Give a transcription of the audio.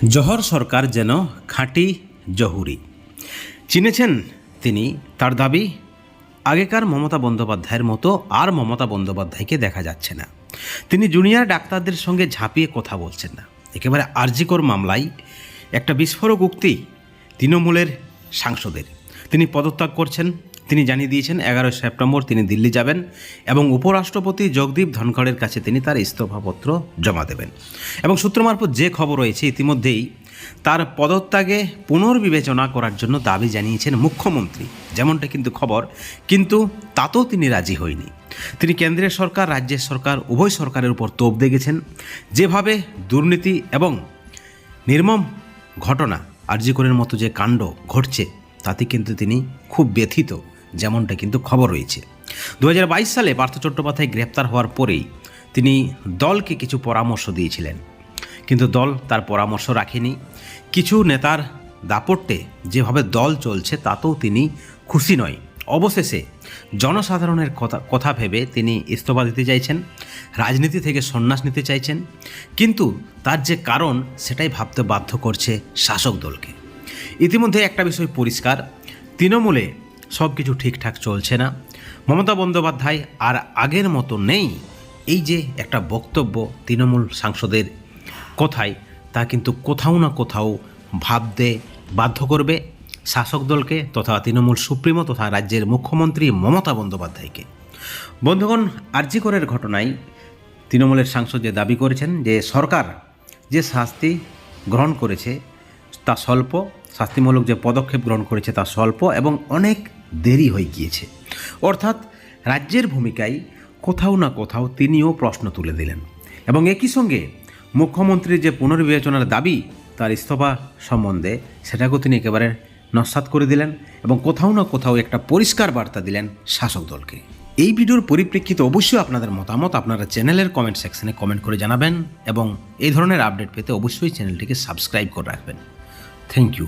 জহর সরকার যেন খাঁটি জহুরি। চিনেছেন তিনি। তার দাবি, আগেকার মমতা বন্দ্যোপাধ্যায়ের মতো আর মমতা বন্দ্যোপাধ্যায়কে দেখা যাচ্ছে না। তিনি জুনিয়র ডাক্তারদের সঙ্গে ঝাঁপিয়ে কথা বলছেন না। একেবারে আরজিকর মামলায় একটা বিস্ফোরক উক্তি তৃণমূলের সাংসদের। তিনি পদত্যাগ করছেন। তিনি জানিয়ে দিয়েছেন 11 সেপ্টেম্বর তিনি দিল্লি যাবেন এবং উপরাষ্ট্রপতি জগদীপ ধনখড়ের কাছে তিনি তার ইস্তফাপত্র জমা দেবেন। এবং সূত্র মারফত যে খবর রয়েছে, ইতিমধ্যেই তার পদত্যাগে পুনর্বিবেচনা করার জন্য দাবি জানিয়েছেন মুখ্যমন্ত্রী, যেমনটা কিন্তু খবর। কিন্তু তাতেও তিনি রাজি হয়নি। তিনি কেন্দ্রের সরকার, রাজ্যের সরকার, উভয় সরকারের উপর তোপ দেখেছেন। যেভাবে দুর্নীতি এবং নির্মম ঘটনা আরজিকরের মতো যে কাণ্ড ঘটছে, তাতে কিন্তু তিনি খুব ব্যথিত, যেমনটা কিন্তু খবর রয়েছে। 2022 সালে পার্থ চট্টোপাধ্যায় গ্রেপ্তার হওয়ার পরেই তিনি দলকে কিছু পরামর্শ দিয়েছিলেন, কিন্তু দল তার পরামর্শ রাখেনি। কিছু নেতার দাপটে যেভাবে দল চলছে তাতেও তিনি খুশি নয়। অবশেষে জনসাধারণের কথা ভেবে তিনি ইস্তফা দিতে চাইছেন, রাজনীতি থেকে সন্ন্যাস নিতে চাইছেন। কিন্তু তার যে কারণ, সেটাই ভাবতে বাধ্য করছে শাসক দলকে। ইতিমধ্যে একটা বিষয় পরিষ্কার, তৃণমূলে সব কিছু ঠিকঠাক চলছে না। মমতা বন্দ্যোপাধ্যায় আর আগের মতো নেই। এই যে একটা বক্তব্য তৃণমূল সাংসদের কথায়, তা কিন্তু কোথাও না কোথাও ভাবতে বাধ্য করবে শাসক দলকে তথা তৃণমূল সুপ্রিমো তথা রাজ্যের মুখ্যমন্ত্রী মমতা বন্দ্যোপাধ্যায়কে। বন্ধুগণ, আরজিকরের ঘটনায় তৃণমূলের সাংসদ যে দাবি করেছেন যে সরকার যে শাস্তি গ্রহণ করেছে তা স্বল্প, শাস্তিমূলক যে পদক্ষেপ গ্রহণ করেছে তা স্বল্প এবং অনেক দেরি হয়ে গিয়েছে। অর্থাৎ রাজ্যের ভূমিকায় কোথাও না কোথাও তিনিও প্রশ্ন তুলে দিলেন এবং একই সঙ্গে মুখ্যমন্ত্রীর যে পুনর্বিবেচনার দাবি তার ইস্তফা সম্বন্ধে, সেটাকেও তিনি একেবারে নস্যাৎ করে দিলেন এবং কোথাও না কোথাও একটা পরিষ্কার বার্তা দিলেন শাসক দলকে। এই ভিডিওর পরিপ্রেক্ষিতে অবশ্যই আপনাদের মতামত আপনারা চ্যানেলের কমেন্ট সেকশনে কমেন্ট করে জানাবেন এবং এই ধরনের আপডেট পেতে অবশ্যই চ্যানেলটিকে সাবস্ক্রাইব করে রাখবেন। Thank you.